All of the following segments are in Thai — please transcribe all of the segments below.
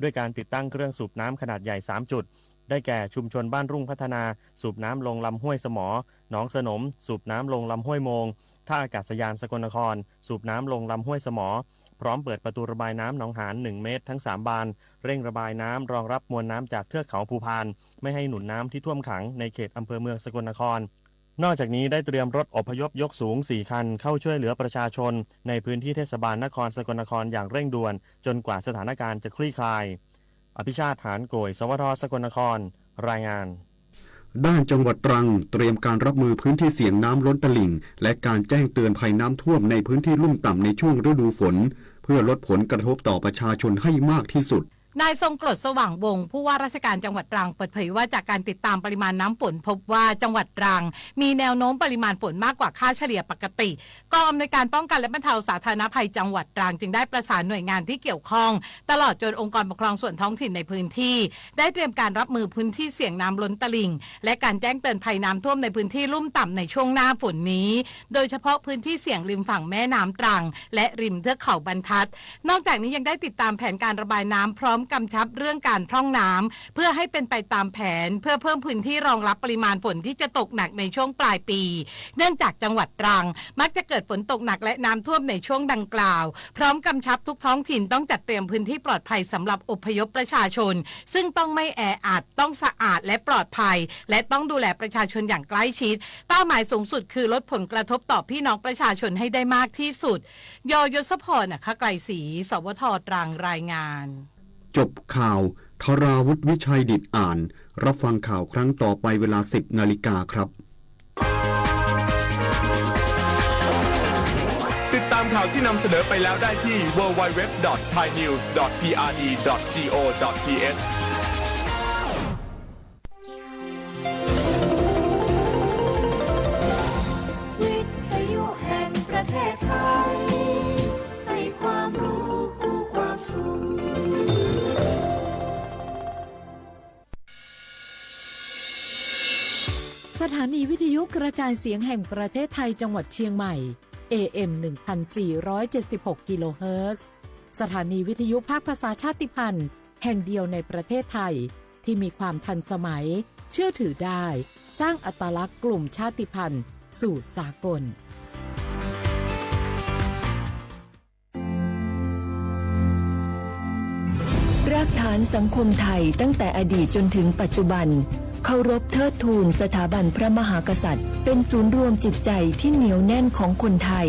ด้วยการติดตั้งเครื่องสูบน้ำขนาดใหญ่3จุดได้แก่ชุมชนบ้านรุ่งพัฒนาสูบน้ำลงลำห้วยสมอหนองสนมสูบน้ำลงลำห้วยโมงท่าอากาศยานสกลนครสูบน้ำลงลำห้วยสมอพร้อมเปิดประตูระบายน้ำหนองหาน1เมตรทั้ง3บานเร่งระบายน้ำรองรับมวลน้ำจากเทือกเขาภูพานไม่ให้หนุนน้ำที่ท่วมขังในเขตอำเภอเมืองสกลนครนอกจากนี้ได้เตรียมรถอพยพยกสูง4คันเข้าช่วยเหลือประชาชนในพื้นที่เทศบาลนครสกลนครอย่างเร่งด่วนจนกว่าสถานการณ์จะคลี่คลายอภิชาติหานโกยสวทสกลนครรายงานด้านจังหวัดตรังเตรียมการรับมือพื้นที่เสี่ยงน้ำล้นตลิ่งและการแจ้งเตือนภัยน้ำท่วมในพื้นที่ลุ่มต่ำในช่วงฤดูฝนเพื่อลดผลกระทบต่อประชาชนให้มากที่สุดนายทรงกรดสว่างวงศ์ผู้ว่าราชการจังหวัดตรังเปิดเผยว่าจากการติดตามปริมาณน้ำฝนพบว่าจังหวัดตรังมีแนวโน้มปริมาณฝนมากกว่าค่าเฉลี่ยปกติกองอำนวยการป้องกันและบรรเทาสาธารณภัยจังหวัดตรังจึงได้ประสานหน่วยงานที่เกี่ยวข้องตลอดจนองค์กรปกครองส่วนท้องถิ่นในพื้นที่ได้เตรียมการรับมือพื้นที่เสี่ยงน้ำล้นตลิ่งและการแจ้งเตือนภัยน้ำท่วมในพื้นที่ลุ่มต่ำในช่วงหน้าฝนนี้โดยเฉพาะพื้นที่เสี่ยงริมฝั่งแม่น้ำตรังและริมเทือกเขาบรรทัดนอกจากนี้ยังได้ติดตามแผนการระบายน้ำพร้อมกำชับเรื่องการพร่องน้ำเพื่อให้เป็นไปตามแผนเพื่อเพิ่มพื้นที่รองรับปริมาณฝนที่จะตกหนักในช่วงปลายปีเนื่องจากจังหวัดตรังมักจะเกิดฝนตกหนักและน้ำท่วมในช่วงดังกล่าวพร้อมกำชับทุกท้องถิ่นต้องจัดเตรียมพื้นที่ปลอดภัยสำหรับอพยพประชาชนซึ่งต้องไม่แออัดต้องสะอาดและปลอดภัยและต้องดูแลประชาชนอย่างใกล้ชิดเป้าหมายสูงสุดคือลดผลกระทบต่อพี่น้องประชาชนให้ได้มากที่สุดยศพรไกรศรีสวทตรังรายงานจบข่าวธราวุฒิวิชัยดิษฐ์อ่านรับฟังข่าวครั้งต่อไปเวลา 10 นาฬิกาครับติดตามข่าวที่นำเสนอไปแล้วได้ที่ www.thainews.prd.go.thวิทยุแห่งประเทศไทยให้ความรู้คู่ความสุขสถานีวิทยุกระจายเสียงแห่งประเทศไทยจังหวัดเชียงใหม่ AM 1476 กิโลเฮิรตซ์สถานีวิทยุภาคภาษาชาติพันธุ์แห่งเดียวในประเทศไทยที่มีความทันสมัยเชื่อถือได้สร้างอัตลักษณ์กลุ่มชาติพันธุ์สู่สากลรากฐานสังคมไทยตั้งแต่อดีตจนถึงปัจจุบันเคารพเทิดทูนสถาบันพระมหากษัตริย์เป็นศูนย์รวมจิตใจที่เหนียวแน่นของคนไทย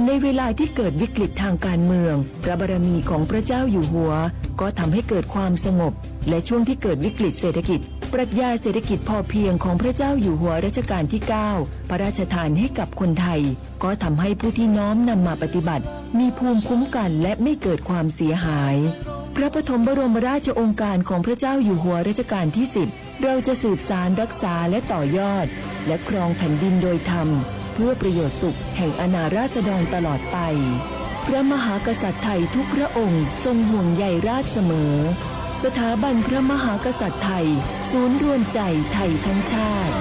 ในเวลาที่เกิดวิกฤตทางการเมืองพระบารมีของพระเจ้าอยู่หัวก็ทำให้เกิดความสงบและช่วงที่เกิดวิกฤตเศรษฐกิจปรัชญาเศรษฐกิจพอเพียงของพระเจ้าอยู่หัวรัชกาลที่ 9พระราชทานให้กับคนไทยก็ทำให้ผู้ที่น้อมนำมาปฏิบัติมีภูมิคุ้มกันและไม่เกิดความเสียหายพระปฐมบรมราชโองการของพระเจ้าอยู่หัวรัชกาลที่ 10เราจะสืบสานรักษาและต่อยอดและครองแผ่นดินโดยธรรมเพื่อประโยชน์สุขแห่งอาณาราษฎรตลอดไปพระมหากษัตริย์ไทยทุกพระองค์ทรงห่วงใยราชเสมอสถาบันพระมหากษัตริย์ไทยศูนย์รวมใจไทยทั้งชาติ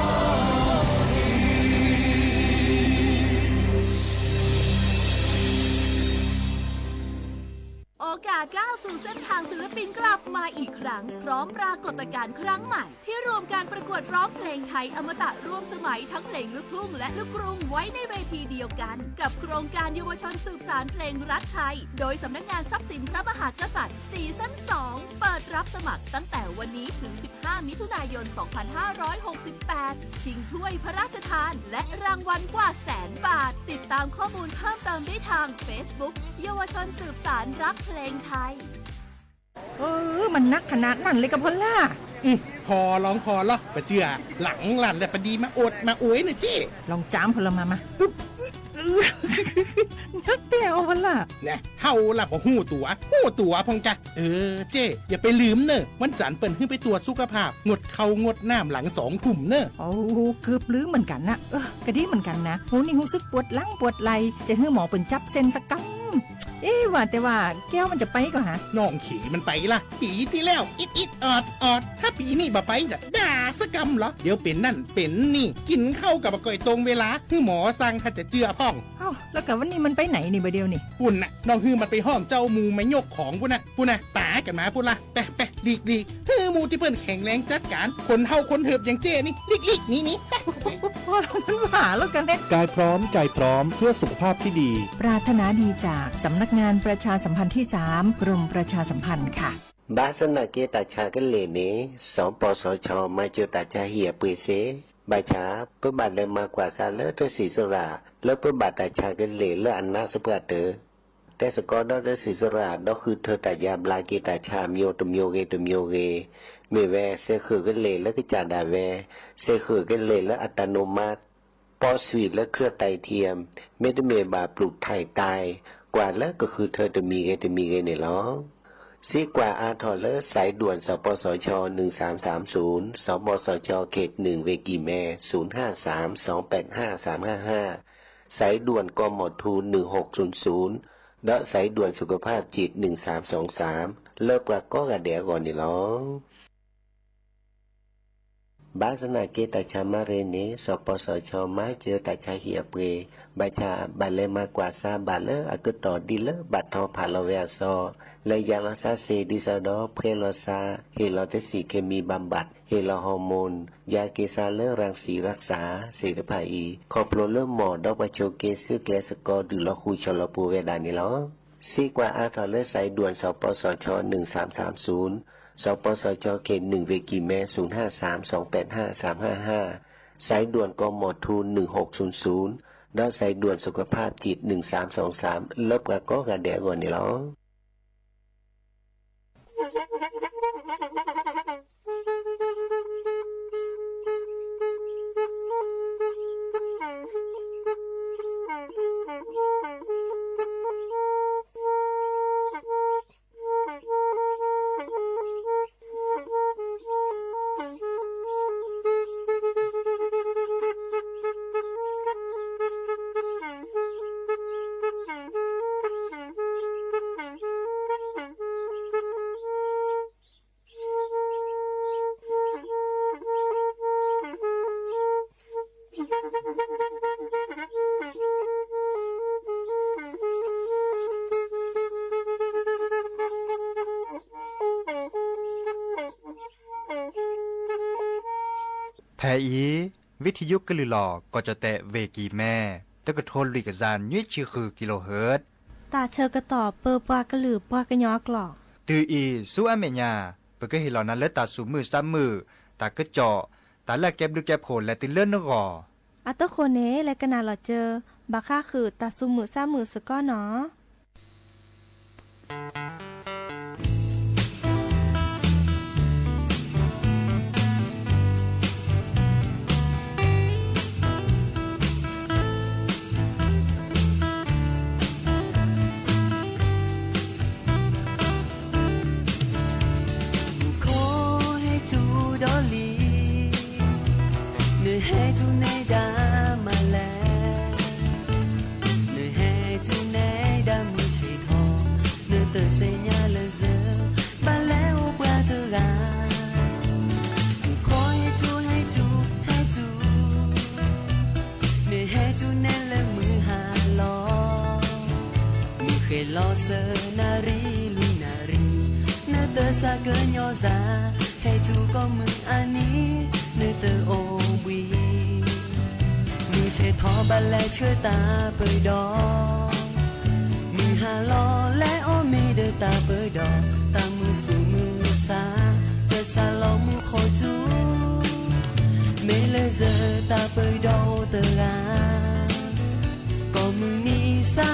โอกาสก้าวสู่เส้นทางศิลปินกลับมาอีกครั้งพร้อมปรากฏการณ์ครั้งใหม่ที่รวมการประกวดร้องเพลงไทยอมตะร่วมสมัยทั้งเพลงลูกทุ่งและลูกกรุงไว้ในเวทีเดียวกันกับโครงการเยาวชนสืบสานเพลงรักไทยโดยสำนักงานทรัพย์สินพระมหากษัตริย์ซีซั่น 2เปิดรับสมัครตั้งแต่วันนี้ถึง 15 มิถุนายน 2568 ชิงถ้วยพระราชทานและรางวัลกว่า100,000 บาทติดตามข้อมูลเพิ่มเติมได้ทาง Facebook เยาวชนสืบสานรักเพลงไทยมันนักขนาดนั้นเลยกับพ่อล่ะพอร้องพอหรอปะเจือหลังหลันแต่ปะดีมาอดมาอวยหน่อยเจ้ลองจ้ามพลมานักแต่เอาพ่อล่ะเนี่ยเฮาล่ะพอหู้ตัวพงจ้ะเจ้อย่าไปลืมเนอะวันจันทร์เปิ่นขึ้นไปตรวจสุขภาพงดเขางดน้ำหลัง2 ทุ่มเนอะเกือบลืมเหมือนกันนะกระดีเหมือนกันนะหูนี่รู้สึกปวดหลังปวดไหล่จะให้หมอเปิ่นจับเส้นสักกำ ว่าแต่ว่าแก้วมันจะไปก็หา น้องขี่มันไปละปีที่แล้วอิดออดถ้าปีนี้บ่ไปจะด่าสกำเหรอเดี๋ยวเป็นนั่นเป็นนี่กินข้าวกับก่อยตรงเวลาคือหมอสั่งถ้าจะเจือพ่อง เอ้าแล้วกับวันนี้มันไปไหนนี่บ่เดียวนี่ ปุ่นน่ะน้องฮือมันไปห้องเจ้ามูไม่ยกของปุ่นน่ะตากันมาปุ่นละแปะดีฮือมูที่เพิ่นแข็งแรงจัดการคนเฮาคนเหิบอย่างเจ้นี่ลิกนี่ พอเรามันหาแล้วกันเนี่ย กายพร้อมใจพร้อมเพื่อสุขภาพที่ดี ปรารถนาดีจากสำนักงานประชาสัมพันธ์ที่ 3 กรมประชาสัมพันธ์ค่ะ บาสนาเกตาชากันเลเนสองปสชมาเจอตาชาเหียปืเสบาชาเพื่อบัตรเลยมากกว่าซาเลอตัวสีสระแล้วเพื่อบัตรตาชากันเลและอันนาสเปเตอแต่สกอดอสีสระดอคือเธอตายาบลาเกตาชามโยตมโยเกตมโยเกเมแวเซคือกันเลและก็จาดาแวเซคือกันเลและอัตโนมัติปอสวีทและเครือไตเทียมเมตเมบาปลูกไทยตายกว่าแล้วก็คือเธอจะมีเงในล้อซีกว่าอาทอเลอร์สายด่วนสปสช1330สปสชเขต1เวกีแม่0532855355สายด่วนกมทู1600และสายด่วนสุขภาพจิต1323เลิกปลาก็กระเดียก่อนนี่ล้อบาสนาเกตาชามาเรเนสปสชมาเจอตาชาเหียเปบาชาบาเลมากว่าซาบาเลอากต่อดีเลบัดทอพาลเวซอและยาลาซาเซดิซาดอเพลอซาเฮลอเทสีเคมีบำบัดเฮลอฮอร์โมนยาเกซาเลรังสีรักษาเสรภาอีคอโปรเลหมอดอกปโชเกซึเกลสกอดือลอคูชลปูเวดานิลอซีกว่าอาทอเลสายด่วนสปสช1330สปสชเขต1เวกีแม่0532855355สายด่วนกมทู1600และสายด่วนสุขภาพจิต1323ลบกับก็กระเดะก่อนนี่หรอแพอีวิทยุกลือหลอกก็จะแตะเวกีแม่แต่ก็โทนลิกจานยุ่ยชื่อคือกิโลเฮิรตซ์ตาเชอกระตอบเปอปากระหลือปากระยอกหลอกตืออีสู้อเมญาเปก็เห็นเหล่านั้นและตาสูมือซ้ำมือตากระเจาะตาแลกแก็บดูแก็บโผล่และติเลื่อนนกออัตโคเนและกนาหลอเจอบาค่าคือตาสูมือซ้ำมือสก้อเนาะเชื่อตาเปิดดอกมือหาลอและโอมีเดตาเปิดดอกตามมือสู่มือสาเปิดสาลองมือคอยจูเมเลเจอตาเปิดดอกเตอราก็มือนี้สา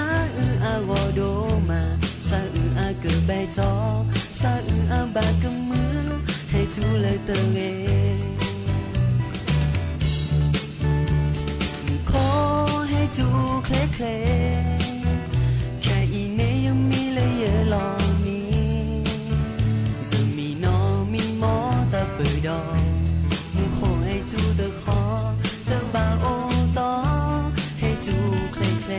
อาวอโดมาสาอาเกิดใบจอสาอาบากำมือให้จูเลยเตอเอจูเคลเคลแค่อีเนยังมีเลยเยอะลองนี้จะมีน้องมีหมอตาเปิดดอกมึงขอให้จูตะคอตะบาโอตอให้จูเคลเคล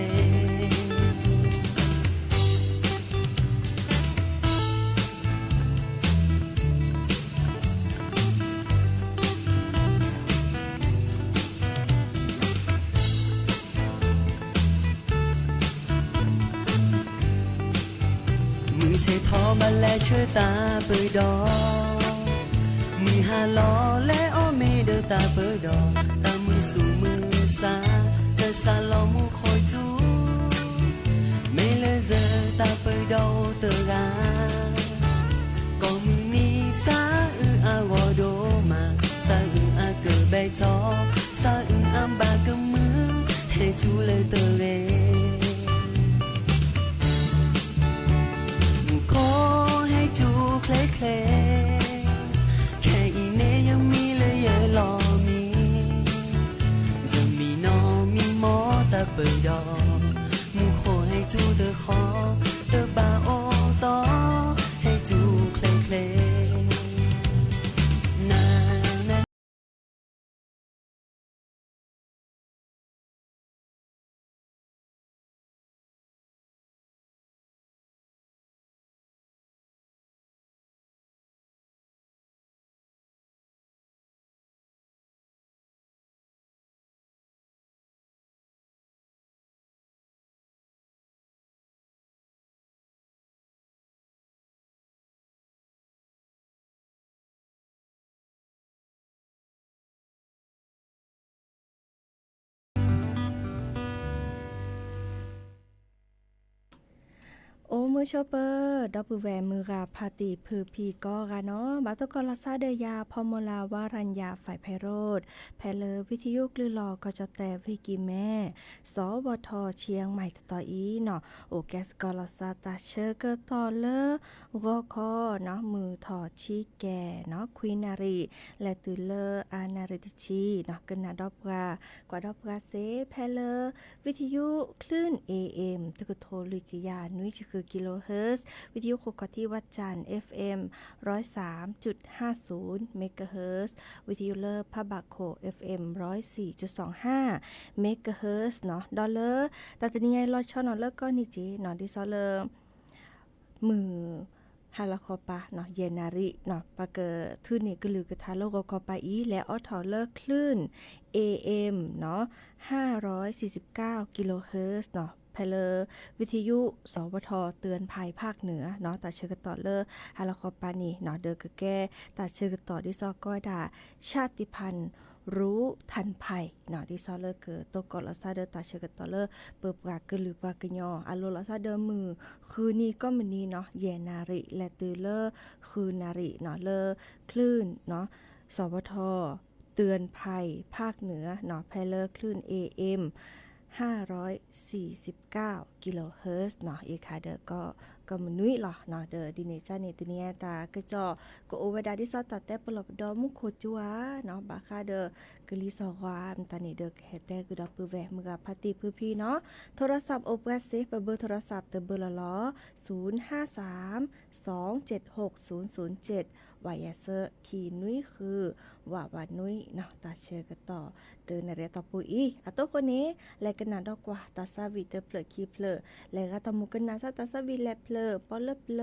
บัลแลเชื่อตาเปิดดอกมือหาล้อและอ้อเมเดอตาเปิดดอกตามือสู่มือสาเธอสาล้อมูคอยจูเมเลเซตาเปิดดอกเตอกาก็มือนี้สาอาวอโดมาสาอาเกิดใบจอสาอามบากะมือให้จูเลยเตอเลขอให้จูเคลเคลแค่อีเนยังมีเลยเยอะรอมีจะมีน้องมีหมอตาเปิดดอกมูขอให้จูเตอขอเตอบาโอต่อให้จูเคลเคลโอ้มือโชเปอร์ดอปแวมือราพาติพือพีก็กะเนาะบาตกอลาซาเดยาพอมลาวารัญญาฝ่ายไพโรธแพเลวิทยุกลือลอกจแต่วิกิแม่สวทเชียงใหม่ต่ออีเนาะโอแกสกอลาซาตาเชอร์เกต่อเลรอคอเนาะมือถอชีแก่เนาะควีนารีและตือเลอานาริติชีเนาะกันนาดอบกว่าดอบเซแพเลวิทยุคลื่น AM ตะกโทลิกยานุ้ยคือกิโลเฮิรตซ์วิทยุโคกที่วัดจันทร์ FM 103.50 เมกะเฮิรตซ์วิทยุเลอร์พะบะโค FM 104.25 เมกะเฮิรตซ์เนาะดอลเลอร์ตัดนี้ไงรอช่อนอเลอร์ก็นี่จีเนาะดิซอเลอร์มือฮาลาคอปะเนาะเยนาริเนาะปะเกอทื่นนี่ก็ลือกะทาโลกคอปะอีและออทอเลอร์คลื่น AM เนาะ549กิโลเฮิรตซ์เนาะเพลวิทยุสวทเตือนภัยภาคเหนือเนาะตัดเชือกต่อเลอฮาลาคอปานีเนาะเดอกะแก้ตัดเชือกต่อดิซอก้อยดาชาติพันธุ์รู้ทันภัยเนาะดิซอเลอเกอตกอลาซาเดตัดเชือกต่อเลอเปิบกากะลือปากะยออะโลลาซาเดมือคืนนี้ก็มื้อนี้เนาะเยนาริและตือเลอคืนนาริเนาะเลอคลื่นเนาะสวทเตือนภัยภาคเหนือเนาะเพลคลื่น AM 549กิโลเฮิรตซ์เนาะอีกค่ะเด้อก็มนุยหรอเนาะเด้อดิเนจานี่ตัวเนี้ยตากระจอก็โอเวดาที่ซอตัดแต่ปลอบดอมุโคจัวเนาะบาค่ะเด้อกะลิซอวามตานี่เด้อแฮแต่คือดอกปือแวมือกับพาติพื้พี่เนาะโทรศัพท์โอเปอเซฟเบอร์โทรศัพท์เตเบอร์ละล้อ053276007วายเซอร์คีนุ้ยคือว่านุ้ยเนาะตาเชื่อกันต่อเตือนอะไรต่อปุยอะโตคนนี้และกันนาดอกกว่าตาซาวิเตเปลคีเพลและก็ตามุกันนาซาตาซาวิแลเพลปอเลเพล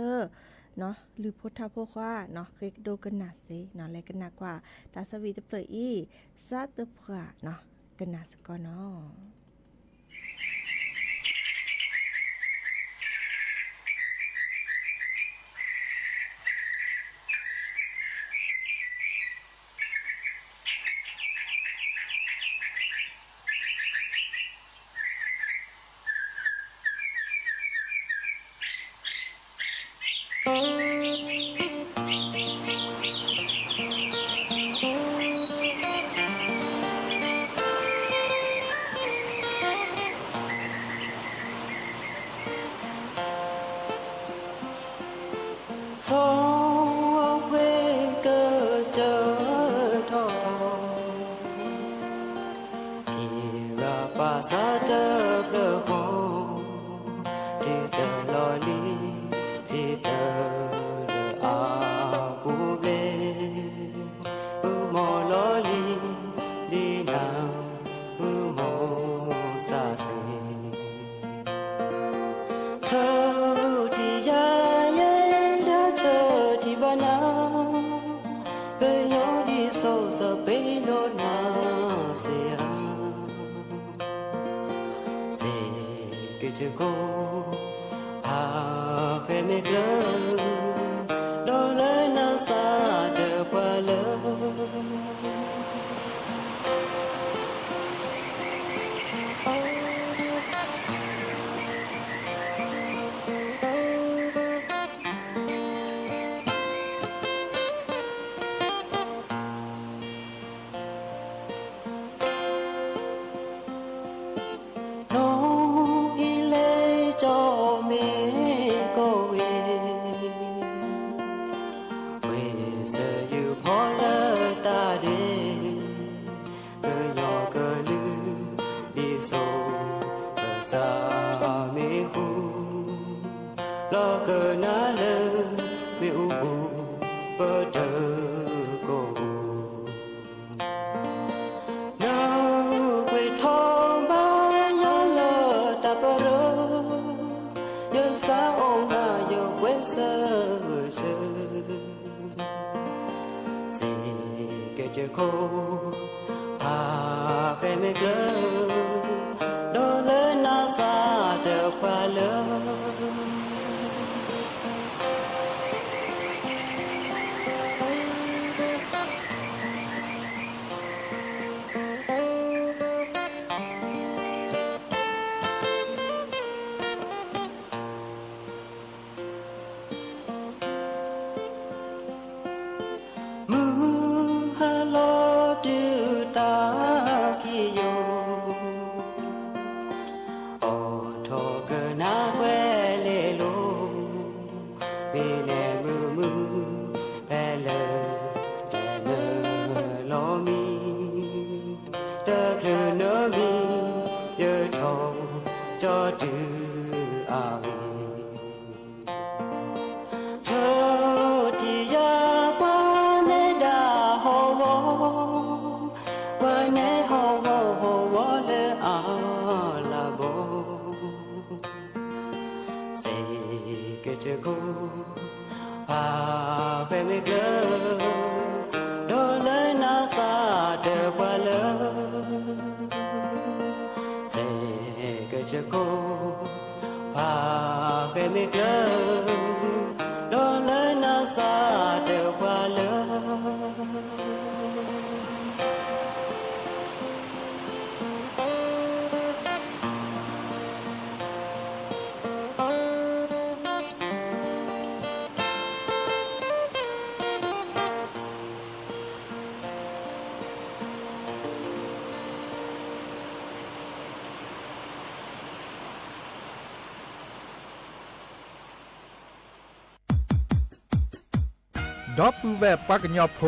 เนาะหรือพุทธโพควาเนาะคลิกดูกันนาเซเนาะและกันนากว่าตาซาวิเตเปลอีซาเตเพลเนาะกันนาสกอเนาะHãy subscribe cho kênh Ghiền Mì Gõ để không bỏ lỡ จะโคพาไปไม่เกลอโดนเลยนาซาเดือพาเลอจะโคพาไปไม่เกลอโดนเลยนาซาเดือพาเลอเสก็จะโคพาไปไม่เกลอโดนเลยนาซาเดือพาเลอดอปูแวปากญอโพ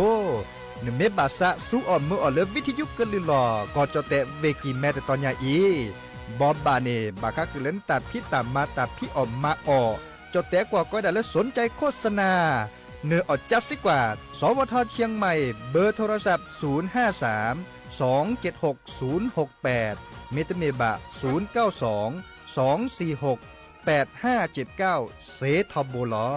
นเมบาสะสู้ออมมือออเลวิทยุกะลิลอก็จอแตเวกีแมตตอนยาอีบอบบาเนบาคักเล่นตาพี่ตามมาตาพี่ออมมาออจอแตกว่าก็ได้และสนใจโฆษณาเนื้อออจัสสิกว่าสวทเชียงใหม่เบอร์โทรศัพท์053 276 068เมตเมบะ092 246 8579เซทอโบลอ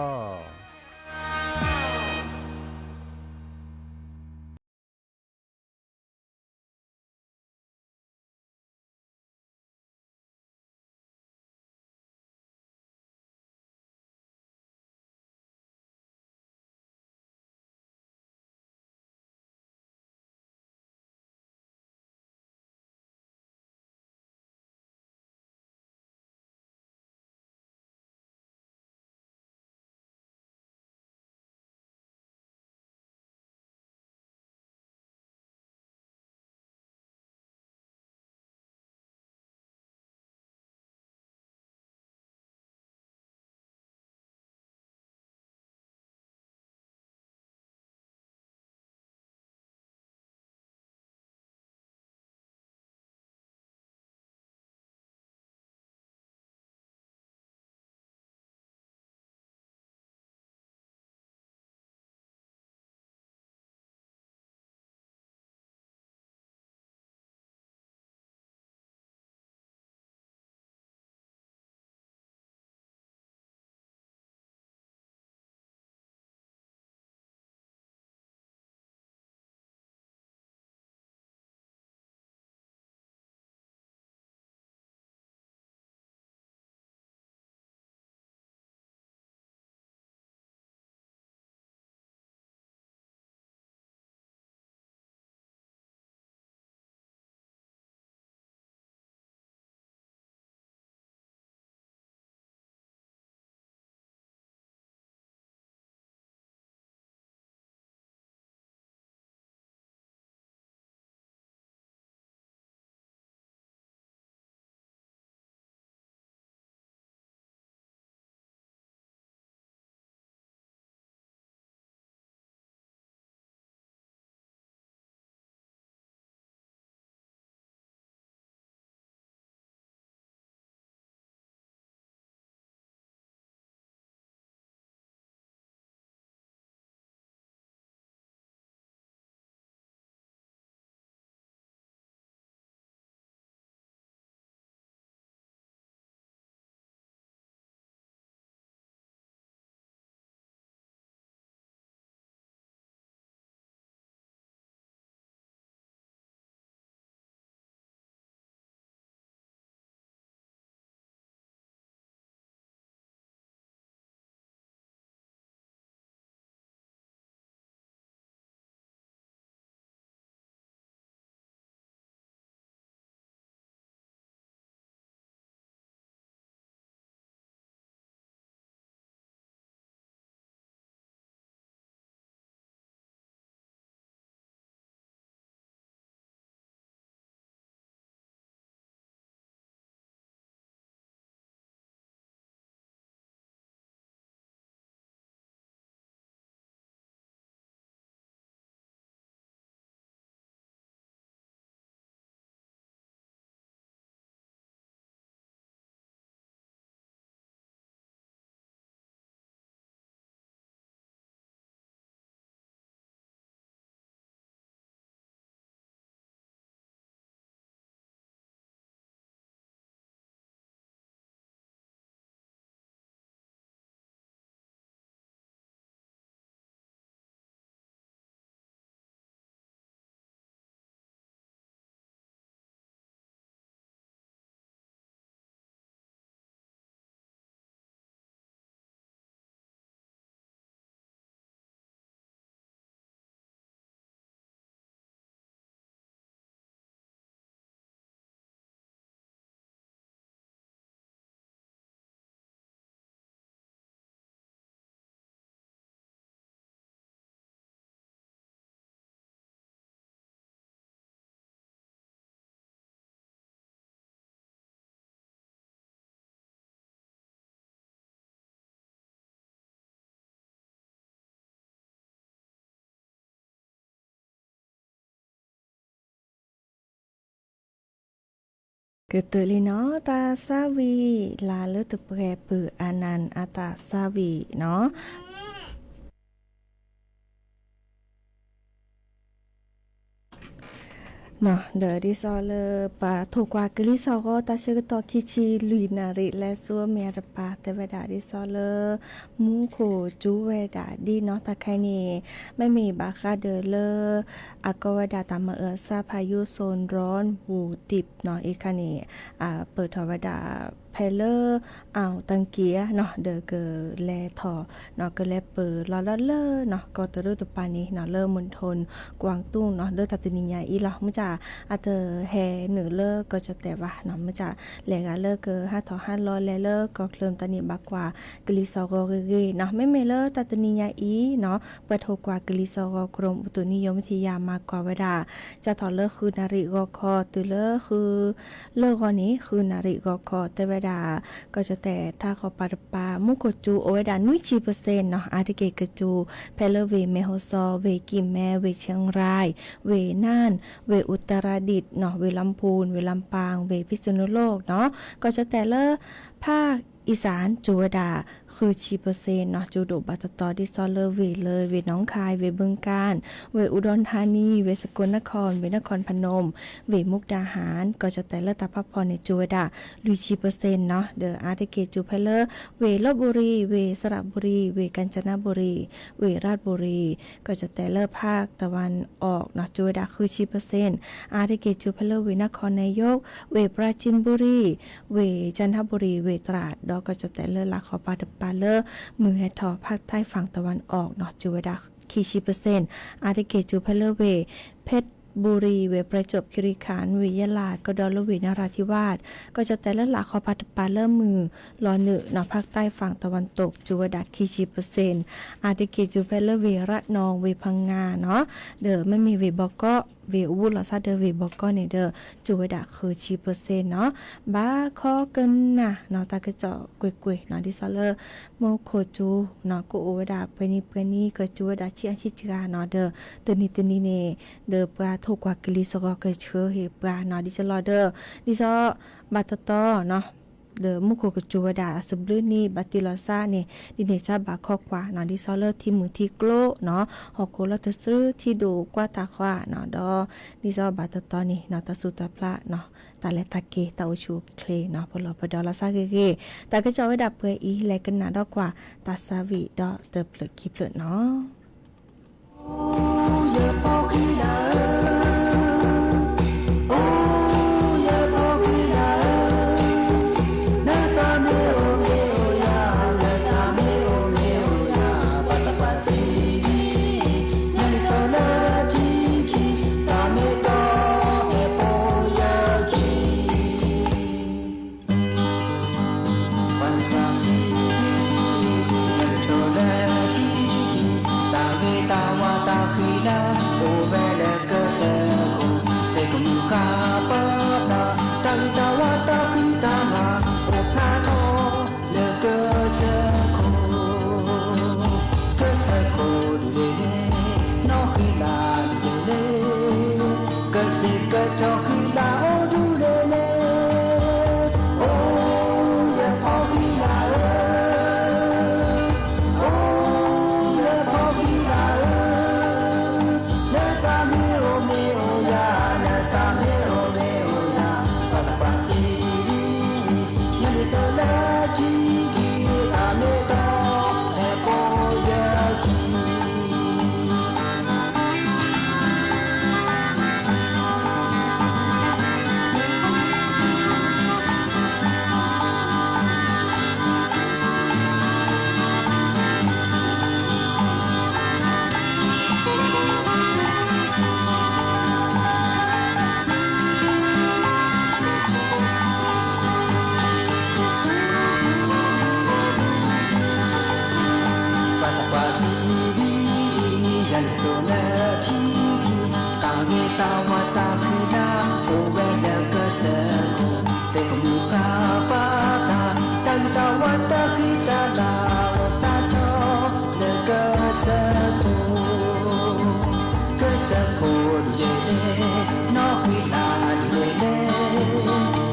que te li no ta savi la le te pre pu anan ata savi noเนาะเดอดิซอเลปาถูกกว่ากลิซอก็ตาเชกตอคิชิลุยนาริและซัวเมียรปาแต่เวดาดิซอเลมูโคจูเวดาดีเนาะตาใครนี่ไม่มีบาคาเดอเลอากวดาตามเอซาพายุโซนร้อนหูติบเนาะอีกคันนี่เปิดทวดาเพเลอร์ตังเกียเนาะเดอเกแลทอเนาะเกแลเปิดลอลเลอเนาะก็ตะรุตปานี้เนาะเลอมณฑลกวางตุ้งเนาะเดอตัตนิญาอีหรอมื้อจ้าอาเตอแฮเหนือเลอก็จะแต่ว่าเนาะมื้อจ้าแลกาเลอเก5ทอ500แลเลอก็เคลิมตานิบักกว่ากลิซอโกเกเนาะไม่เมเลอตัตนิญาอีเนาะเปิดโทกว่ากลิซอโกกรมอุตุนิยมวิทยามากกว่าเวดาจะถอเลอคือนาริกอคอตุเลอคือเลอกอนี้คือนาริกอคอแต่เวดาก็จะแต่ถ้าขอปาปามุโกจูโอเวดานุยชีเปอร์เซ็นต์เนาะอาร์ติเกกจูเพลเวเมโฮซอเวกิมแมเวเชียงรายเวน่านเวอุตรดิตถ์เนาะเวลำพูนเวลำปางเวพิษณุโลกเนาะก็จะแต่ละภาคอีสานจูวดาคือชีเปอร์เซ็นต์เนาะจูโดบัตตอดิซอเลเวเลยเวน้องคายเวบึงกาฬเวอุดรธานีเวสกลนครเวนครพนมเวมุกดาหารก็จะแต่ละตาพักผ่อนในจูวดาลุยชีเปอร์เซ็นต์เนาะเดออาร์ติเกจูเพลเวลบบุรีเวสระบุรีเวกาญจนบุรีเวราชบุรีก็จะแต่ละภาคตะวันออกเนาะจูวดาคือชีเปอร์เซ็นต์อาร์ติเกจูเพลเวนครนายกเวปราจีนบุรีเวจันทบุรีเวตราดดอกก็จะแต่ละหลักขอปาดปาเลอมือให้ทอภาคใต้ฝั่งตะวันออกเนาะจูเวดาคีชีเปอร์เซ็นต์อาร์ติเกจูเพลเวเพชรบุรีเวประจวบคีรีขันธ์เวยะลาดก็ดอลเวนราธิวาสก็จะแต่ละหลักขอปาดปาเลอมือรอ1เนาะภาคใต้ฝั่งตะวันตกจูเวดาคีชีเปอร์เซ็นต์อาร์ติเกจูเพลเวระนองเวพังงาเนาะเด้อไม่มีเวบอกก็เวอุบุลอซาเดอเวบอกก็เนี่ยเด้อจูเวดาคือชีเปอร์เซ็นต์เนาะบ้าคอเกินน่ะเนาะตากระเจาะกวยๆเนาะดิซอเลอร์โมโคจูเนาะกูโอเวดาเปนี่ก็จูเวดาชิอันชิจาเนาะเด้อตัวนี้เนเด้อปลาถูกกว่ากลิสก็เกเชื่อเฮปลาเนาะดิซอลเดอร์ดิซอบาตตอเนาะเดอมุโคกจูวดาสบลืนี่บัติลอซาเนี่ยดิเนชาบาคอกว่าเนาะดิซอเลอร์ที่มือที่โกลเนาะฮอกโกลตะซื้อที่ดูกว่าตาควาเนาะดอดิซอบาตตอนี่เนาะตะสุตะพระเนาะตาเลตะเกตาโอชูเคลเนาะพอลอปดอลอซาเกตากะจอไว้ดับเปอีแลกันนาดอกว่าตาซาวิดอเตอเปลคิเปลเนาะ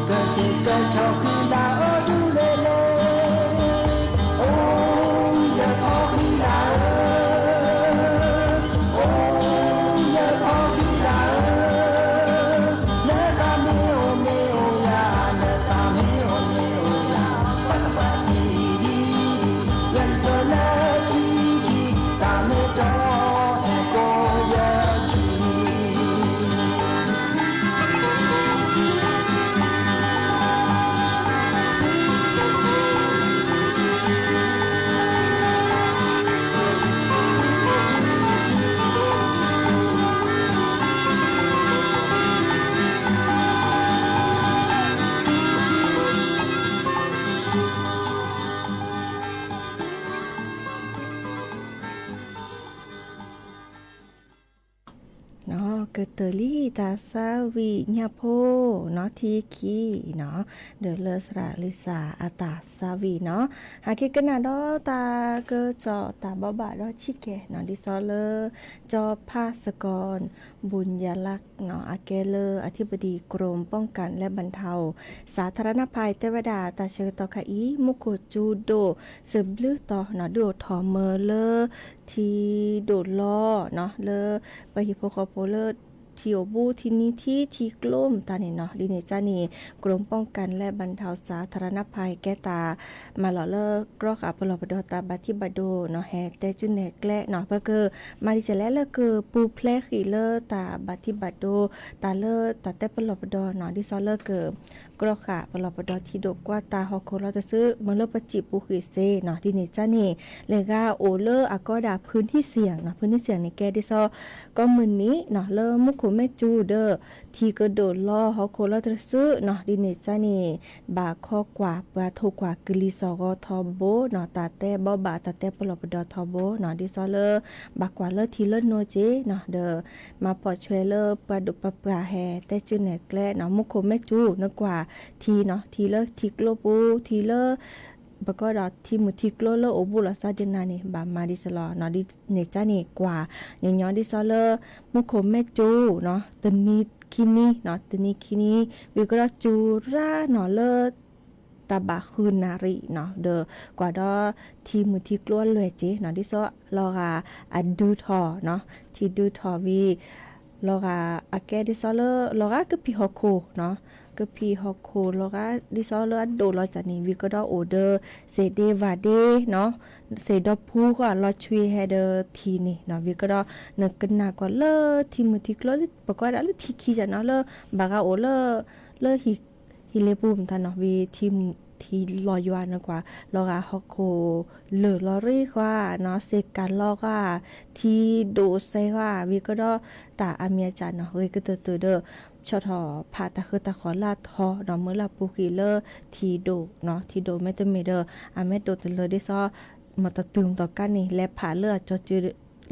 Ke ชอบคืนดาโอดูเลเลโอ้อย่าพอคืนดาโอ้อย่าพอคืนดาเนื้อตาเมโอเมโอยาเนื้อตาเมโอเมโอยาปัตตาสีดียันตัวเลจีดีตาเมจอแห่โกยาจีเนาะเกิดเตอรี่ตาซาวิญาโพเนาะทีคีเนาะเดลสระลิสาอาตาซาวิเนาะหาคิดกันนะดอตาเกจอตาบบะดอชิเกเนาะดิซอเลจอภาสกรบุญยลักษณ์เนาะอาเกเลอธิบดีกรมป้องกันและบรรเทาสาธารณภัยเทวดาตาเชตอคาอีมุโกจูโดสืบลือต่อเนาะโดทอเมอเลทีโดล้อเนาะเลไปฮิโปคอโปเลทีโอบูทีนี้ที่ทีกลุ่มตานี่เนาะดิเนจานี่กรมป้องกันและบรรเทาสาธารณภัยแก้ตามาหล่อเลิกกรอกอัปลอปดอตาบัติบัดโดเนาะแฮแต่จุนแหนแกละเนาะเพื่อคือมาดิจะแล้วเลคือปูเพลขีเลอตาบัติบัดโดตาเลอตาแต่ปลอปดอเนาะดิซอเลเกอกรอกค่ะปลอปดอที่ดกกว่าตาฮอโคเราจะซื้อเมื่อเลอปจิปูคือเซเนาะดิเนจานี่เลกาโอเลออะก็ดาพื้นที่เสี่ยงเนาะพื้นที่เสี่ยงในแกดิซอก็มื้อนี้เนาะเลอมุคุแม่จูเดอทีก็โดนล้อฮอโคเราจะซื้อเนาะดิเนจานี่บาข้อกว่าปาโทกว่ากลิซอกอทอโบเนาะตาแต่บ่บาตาแต่ปลอปดอทอโบเนาะดิซอเลอบากว่าเลอทีเลโนเจเนาะเดอมาปอช่วยเลอปาดุปปาแฮแต่จุแหนแกละเนาะมุคุแม่จูนึกว่าทีเนาะทีเลอทีโกลปูทีเลอบก็ดอที่มือที่กลัวเลอโอบุลาซาเดนานี่บามาดิสลอเนาะดิเนจานี่กว่าย้อนดิซอเลอมุโคเมจูเนาะตนีคินีเนาะตนีคินีวิกราจูราเนาะเลอตาบะคืนนารีเนาะเดอกว่าดอที่มือที่กลัวเลยเจเนาะดิซอลอกาอดูทอเนาะที่ดูทอวีลอกาอาแกดิซอเลอลอกาก็พิฮอโคเนาะก็พีฮอกโคโลกาดิซอเลโดลอจานี่วิก็ดอโอเดอร์เซเดวาเดเนาะเซดอพูก็ลอชวีเฮเดอร์ทีนี่เนาะวิก็ดอนึกกันนากว่าเลอทีมือที่กลอปก็ดาลทีคีจะเนาะเลบากาโอเลฮิเลปูมตาเนาะวิทีที่ลอยวนกว่าลอกาฮอกโคเลอลอรี่กว่าเนาะเซกันลอกาที่โดเซว่าวิก็ดอตาอาเมียจันเนาะเฮ้ยก็เตอเดอชอทอพาตาคือตาขอลาทอเนาะเมื่อลาปูกีเลอร์ทีโดเนาะทีโดไม่เตเมเดอร์อาเมโดเตเลอร์ดิซอมาตะตึงต่อกันนี่และผ่าเลือดจอจือ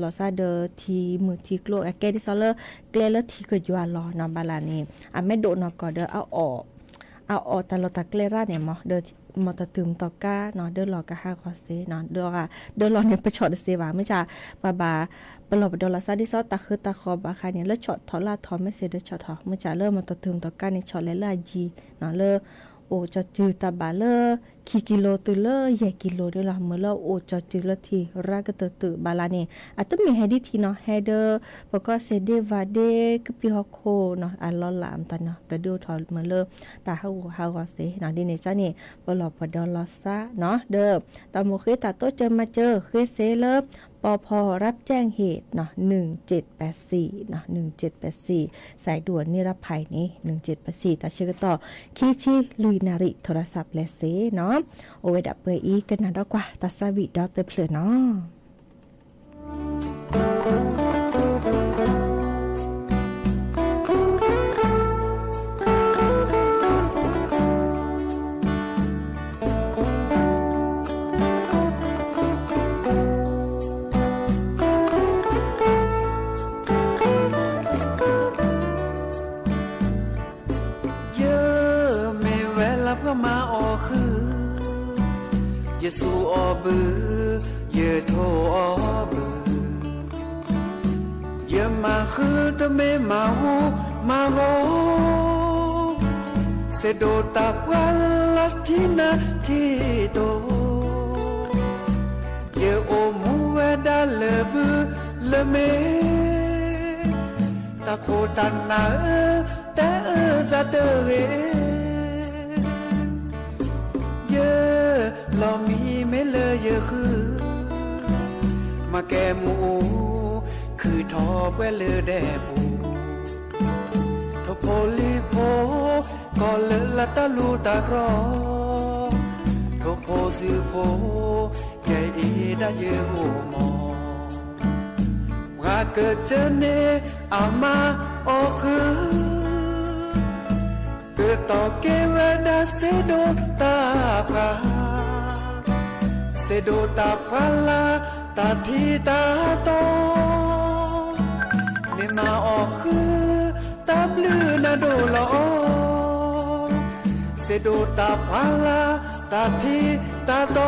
ลอซาเดอทีมือทีโกลแอเกดิซอเลอร์เกลเลอร์ทีก็ยัวรอเนาะบาลานี่อาเมโดเนาะก็เดอเอาออกตาลอตาเกลราเนี่ยมอเดอมอตะตึมตอกาเนาะเดอรอกะฮาคอเซเนาะเดอรอเนี่ยไปช็อตเซวาไม่จ้าบาปลอบดอลาซาดิซอตาคือตาคอบาคาเนี่ยแล้วช็อตทอลาทอไม่เสด็จช็อตทอไม่จ้าเริ่มมอตะตึมตอกาเนี่ยช็อตและลาจีเนาะเลอโอจอจือตาบาเลอคีกิโลตุเลอใหญ่กิโลเดอละเมื่อเลอโอจอจือละทีรากะตบาลาเนี่ยอะตุมีเฮดิทีเนาะเฮเดอร์ปก็เซเดวาเดกปิฮอโคเนาะอัลลอลามตาเนาะกะดูทอเมื่อเลอตาฮาวาเซเนาะดิเนจานี่ปลอบดอลาซาเนาะเด้อตาโมเคตาโตเจอมาเจอเคเซเลอปพรับแจ้งเหตุเนาะ1784เนาะ1784สายด่วนนิรภัยนี้1784ตาชื่อต่อคีชิลุยนาริโทรศัพท์และเซเนาะโอเวดับเปอีกันนะดอกว่าตาซาวิดอเตอร์เพลเนาะมาออคืออย่าสู้ออบืออย่าโทออบืออย่ามาคือแต่ไม่มาหูมาโหเซ sedota palatina tito ye omu da lebu leme takotana ta zatere ye lo mi me le ye khuมาแกมูคือทอเวลเดปูทอโพลีโพก็เลละตะลูตะรอทอโพซือโพแกอีดาเยโอมอว่าเกิดเจเนอามาโอคือเกิดต่อเกวดาเซโดตาพาเซโดตาพาลาตาทีตาโตเนมาออกคือตาบลือนาโดละอเสโดตาพาลาตาทีตาโต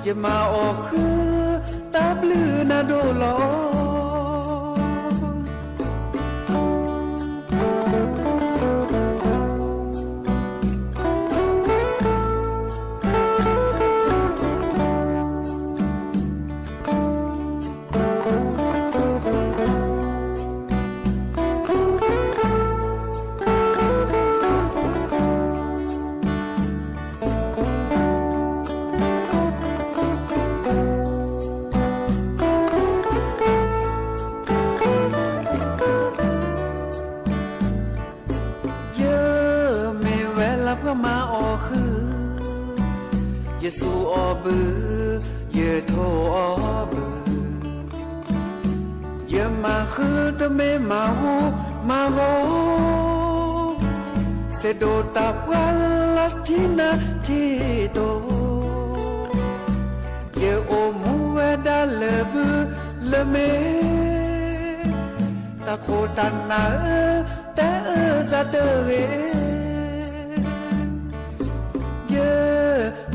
อย่ามาออกคือตาบลือนาโดละมาออคือเยซูออบือเยโทออบือเยมาคือตะเมมาหูมาโวเสโดตาวัลลัทินาทิโตเยโอมูเวดาเลบือเลเมตะโคตันนาแต่ซาเตเร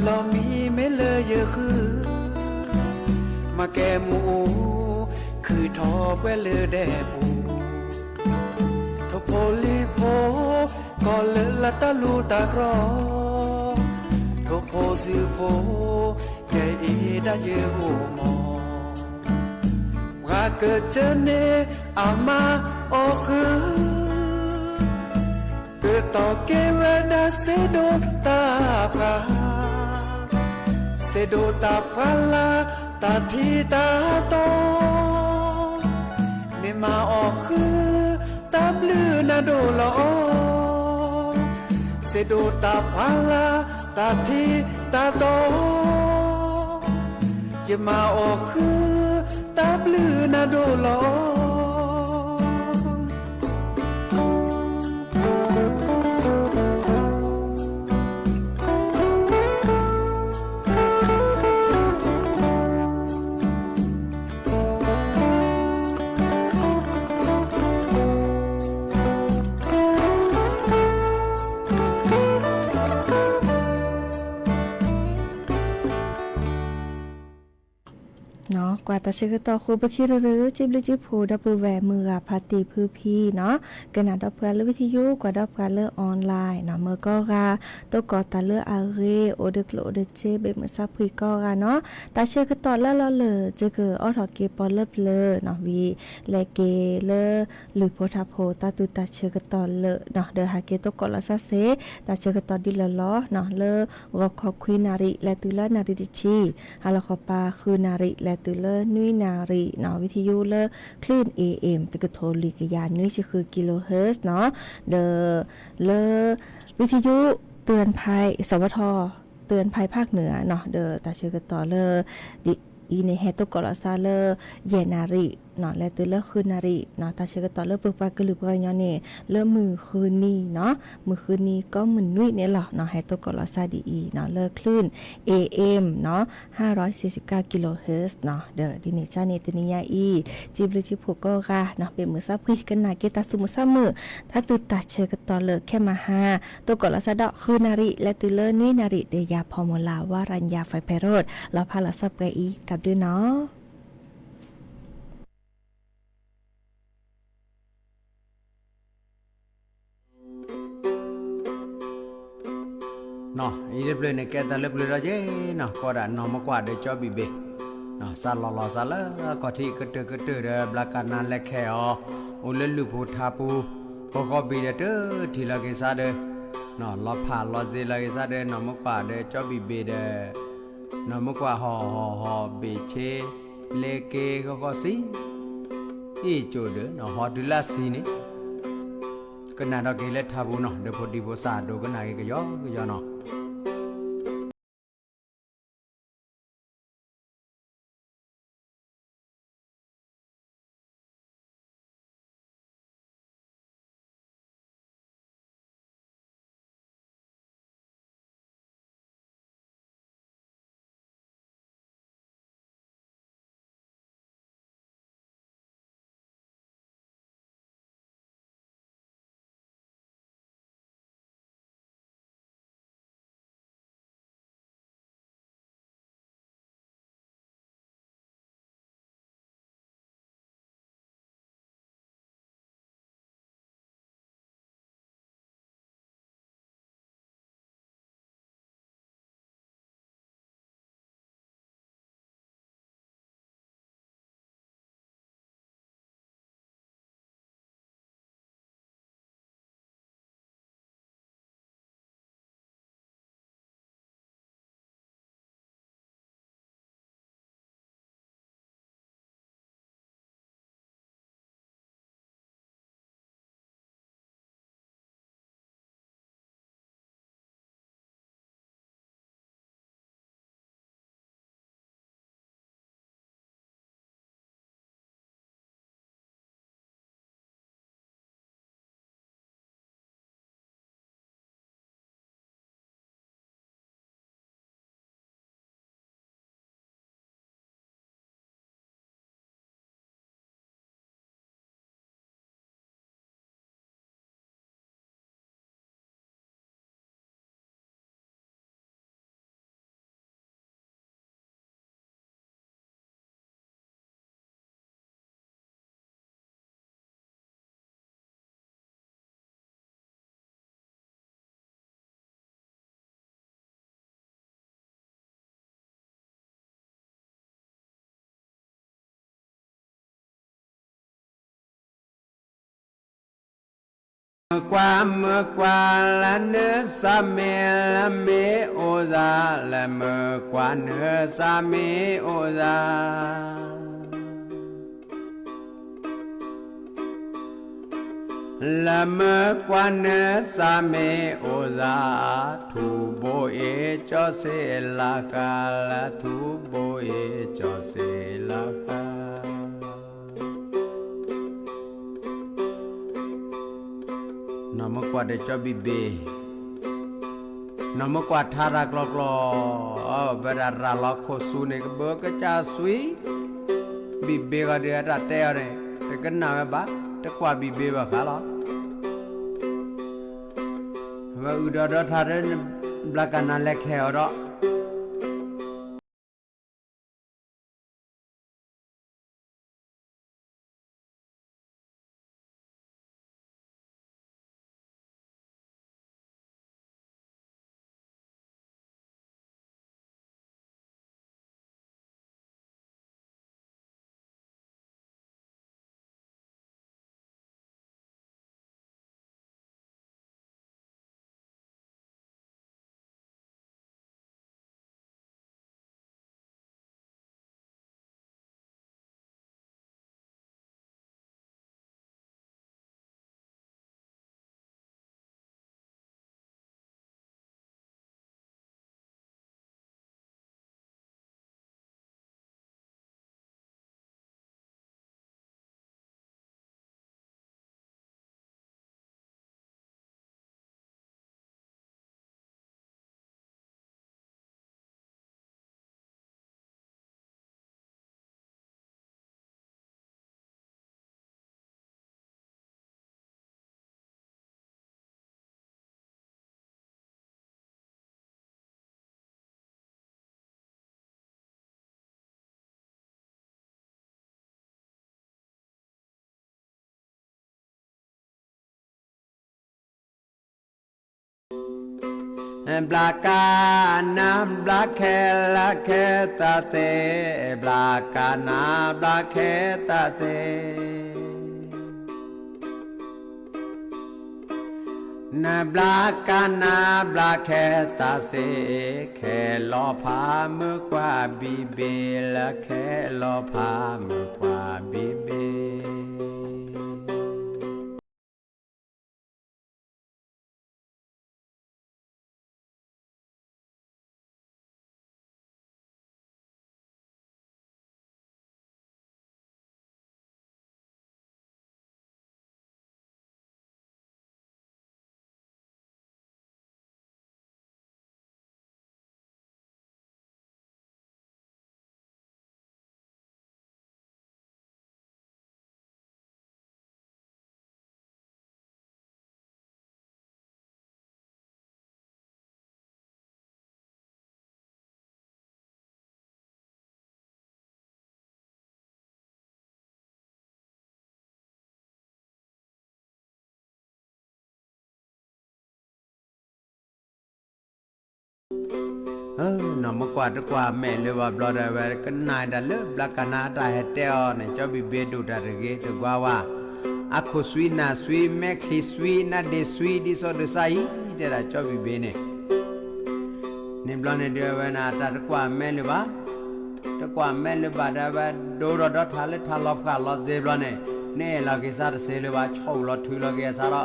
ลอมีเมเลเยคือมาแกมูคือทอเวลเดปูทอโพลีโพก็เลละตะลูตะรอทอโพซือโพแกอีดาเยโอมอว่าเกิดเจเนอามาโอคือเกิดต่อเกวดาเซโดตาพาเซโดตาพาลาตาทีตาโตเนมาออกคือตาบลือนาโดละอเซโดตาพาลาตาทีตาโตอย่ามาออกคือตาบลือนาโดละเนาะกว่าตาเชกต่อคูบคิรหรือจิบลิจิผูดับแวมือพาติพื้พี่เนาะกระนาดับเพื่อวิทยุกว่าดับการเลือออนไลน์เนาะเมื่อก็กาตัวก่อตาเลืออาเรโอเดกโลเดเจเบมือซับพุยก็กาเนาะตาเชกต่อเลือเลยจะเกิดออทอเกปอลเลือเพลเนาะวีแลเกเลหรือโพธาโพตาตุตาเชกต่อเลเนาะเดอฮาเกตัวก่อละซาเซตาเชกต่อดิลล้อเนาะเลรอขอบคุยนาริและตุลนาริดิชีฮาลาขอปาคือนาริและตุลนุยนารีเนาะวิทยุเลคลื่น AM ตะกโทลิกยานนุยคือกิโลเฮิรตซ์เนาะเดเลวิทยุเตือนภัยสวทเตือนภัยภาคเหนือเนาะเดตาชื่อกันต่อเลอีในเฮตกอลซาเลเยนารีเนาะและตัวเลคืนนารีเนาะตาเชื่อกันต่อเลปึกปากกลือปกยอเนี่ยเลมือคืนนี้เนาะมือคืนนี้ก็เหมือนนุ้ยเนี่ยหรอเนาะเฮตกอลซาดีเนาะเลคลื่น AM เนาะ549กิโลเฮิรตซ์เนาะเดดินิจาเนตนิยาอีจิบลิจิผูกก็กะเนาะเป็นมือซับคุยกันนาเกตาสุมุซับมือถ้าตุตาเชื่อกันต่อเลแค่มา5ตัวกอลซาดอกคืนนารีและตัวเลนุ้ยนารีเดียพอมลาวารัญญาไฟไพโรดแล้วพาละซับไกอีกับด้วยเนาะ no ini ple ne ke ta le ple ra je no ko da no ma kwa de cho bi be no sa lo sa la ko thi ke te de bla kanan le khe o le lu phu tha pu ko bi de te thi la ke sa de no lo pha lo je la ke sa de no ma kwa de cho bi be de no ma kwa ho be che le ke ko si i cho de no ho du la si niก็น่าดอกเกล็ดทาบูเนาะเดี๋ยวพอดีโบสาดูก็น่าก็ย่อเนาะเมื่อกว่าละเนื้อสามีละเมโอซาละเมื่อกว่าเนื้อสามีโอซาละเมื่อกว่าเนื้อสามีโอซาทูโบเอจอเซลาคาละทูโบเอจอเซลาคานมกว่าได้จอบิเบนมกว่าทารักลอกลอเวลาราลอกโคสูเนกเบอร์ก็จะสวยบิเบก็เดือดแต่เนี่ยแต่ก็น่าไม่บ้าแต่กว่าบิเบบ้าขาลอว่าอุดรธานีบลักกันนั่นแหละแค่อรอ บลากานาบลาแคลาแคตาเซบลากานาบลาแคตาเซนาบลากานาบลาแคตาเซแคลอพาเมื่อกว่าบีเบละแคลอพาเมื่อกว่าบีเบนอมกว่าตะกว่าแม่เลยว่าบลอดเวรกันนายดาเลบลากานาดาเฮเตอเนี่ยจอบิเบดูดาเรเกตกว่าอะโคสวีนาสวีแม่คลิสวีนาเดสวีดิโซเดไซเดราจอบิเบเนี่ยนี่บลอเนี่ยเดียวเวนาตะกว่าแม่เลยว่าตะกว่าแม่เลยว่าดาเวโดรดทาเลทาลอบกาลอเซบลอเนี่ยลาเกซาเซเลยว่าชอบลอทุลอเกซาระ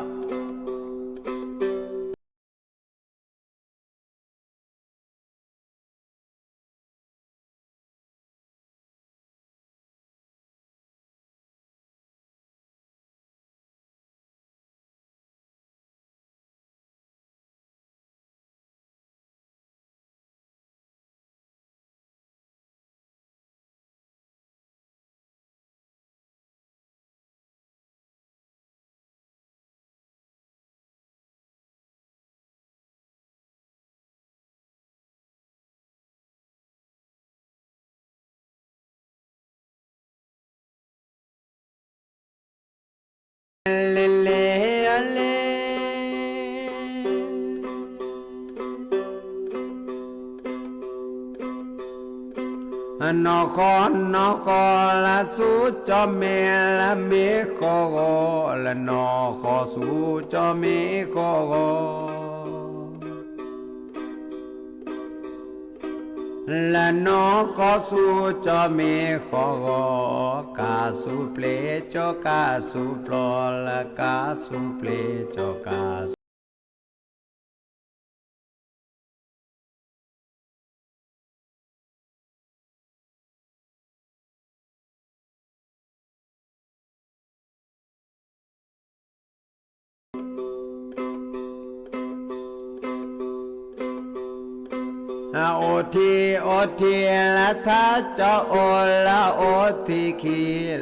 เลเลเลนครละสูจอเมละเมโคโกละนครสูจอเมโคโกละนครสูจอเมโคโกกาสูเปลจอกาสูปลอละกาสูเปลจอกาโอทีละทัจจโอละโอทีคี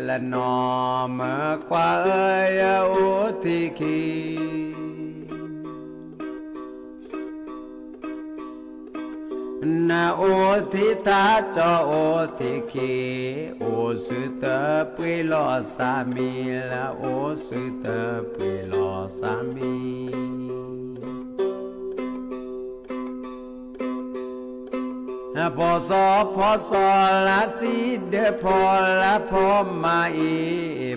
ละนอมกว่าโอทีคีนาโอทิตาจโอทิคีโอสุตปุยลอสามีละโอสุตปุยลอสามีพอสอละสีเดพอละพอมาอี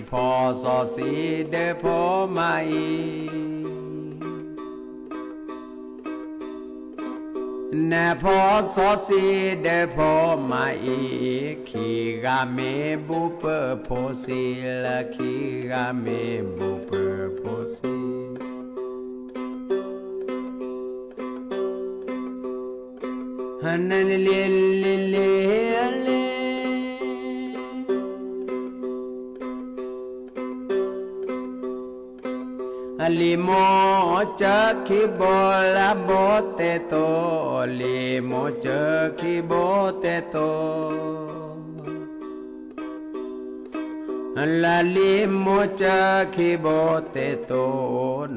พอสอสีเดพอมาอีแน่พอสอสีเดพอมาอีขีกาเมบุเปโพสีละขีกาเมบุเปโพสีฮันเลเลเลเลลิโมจะคิโบลาโบเตโตลิโมจะคิโบเตโตลาลิโมจะคิโบเตโต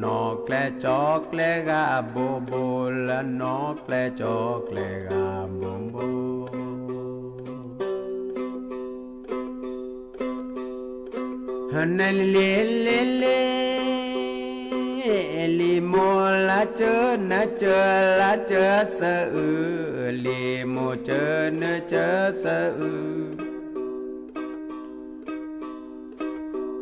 นอกเลจอกเลกาโบโบละนอกเลจอกเลกาโบโบฮันเลเลเล ลีโมละเจอนะเจอละเจอสะอือลีโมเจอนะเจอสะอื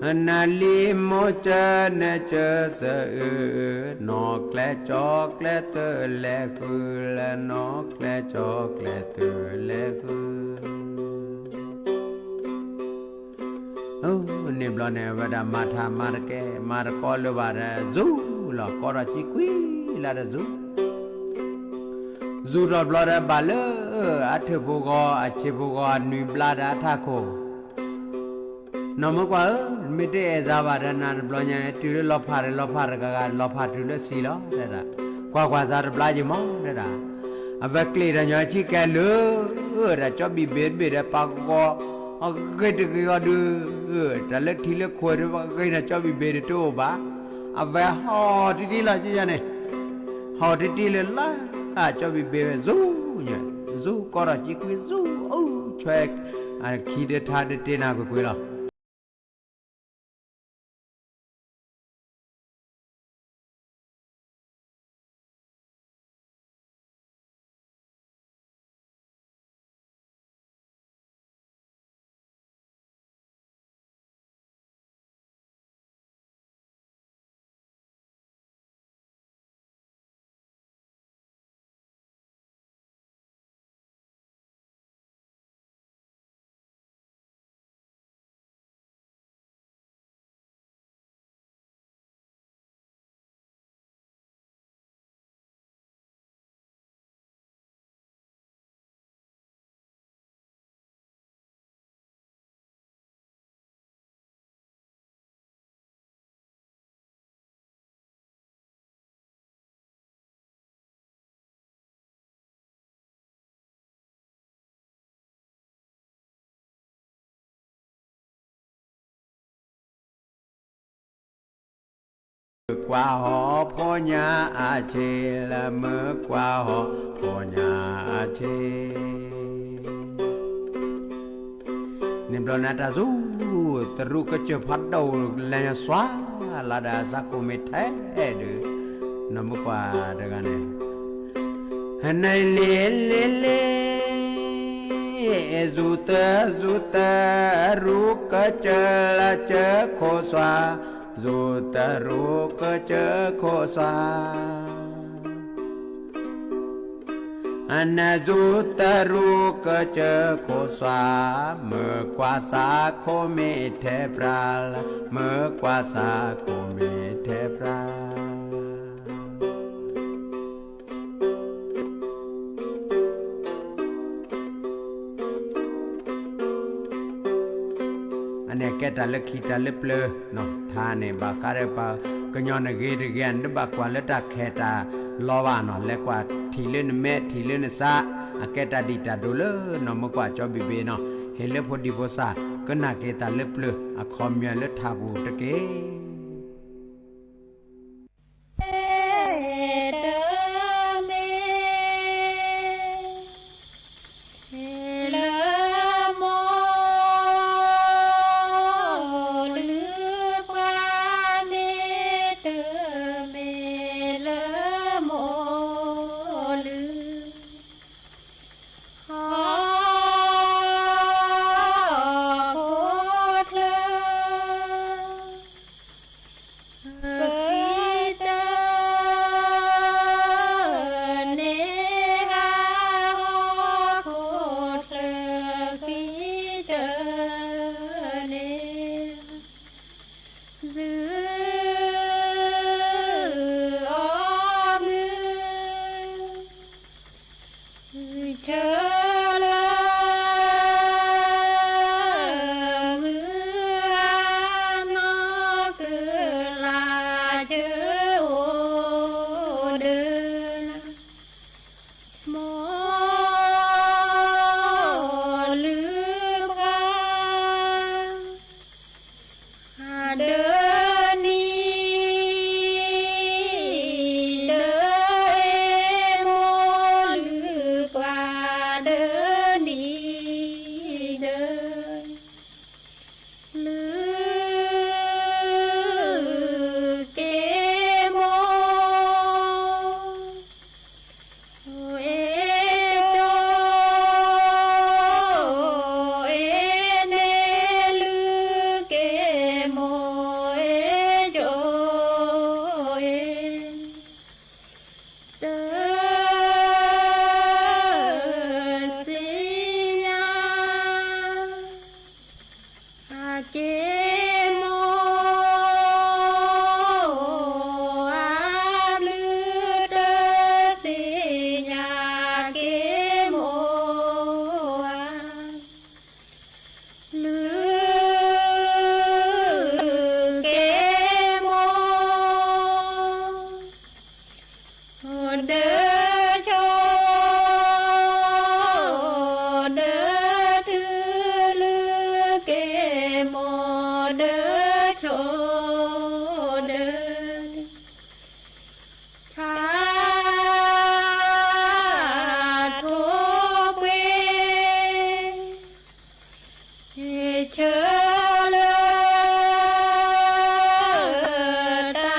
อนาลีโมเจอนะเจอสะอือนอกและจอกและเตอและคือและนอกและจอกและเตอและคือne blone vada matha marke marko lo vada zu la karachi qui la zu zu do blore bale athe bogo ache bogo nu blada thakho namakwa mite eza vada na blonya tu lo phare ga lo pha tu lo si lo da kwa za blaji mo da avec les nya chi ke lo da cho bi be da pa ko cái cái cái đưa trả lời thì là khôi rồi cái này cho bị bể được đâu ba à về họ đi là chứ này họ đi là cho bị bể rú nhỉ rú có là chỉ quý rú choẹt khi để tha để tên nào của quý là qua họ po nhà a chê là mơ qua họ po nhà a chê niệm đó là ta rú từ cái chữ phát đầu là xóa là đã ra cô mệt thế được nó mới qua được cái này này lê dù ta rú cái chữ là chữ khô xóa dù ta ru cơ chớ khô xoa anh dù ta ru cơ chớ khô xoa mơ qua xa khô mê thế pra mơ qua xa khô mê thế pra anh cái ta lực khi ta lấp lơ nó tha này bà cá đây bà cái nhon này ghê được ghen đó bà qua lết ta khe ta lo vào nó lẽ qua thì lên mẹ thì lên xa cái ta đi ta đồ lơ nó mới qua cho bị bê nó hết lấp hồi đi vô xa cái nào cái ta lấp lơ khom nhon lết thà bù tất kế Lưu kế mô โมอาลือเดสิญาเกโมอาลือเกโมเดโชเดทือลือเกโมเดโชเดชาโทเวเชเลตา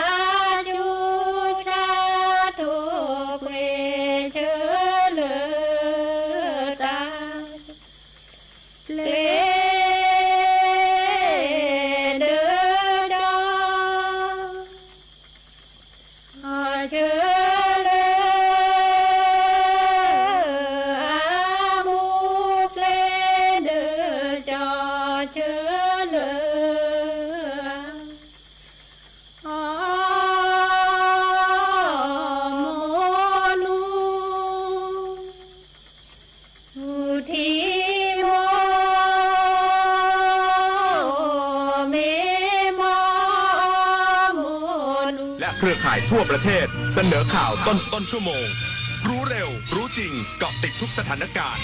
จูชาโทเวเชเลตาเลเดจอเชเลอามุกเลเดจอเชเลอาโมนูอุทิโมเมมอโมนู และเครือข่ายทั่วประเทศเสนอข่าวต้นชั่วโมง รู้เร็ว รู้จริง เกาะติดทุกสถานการณ์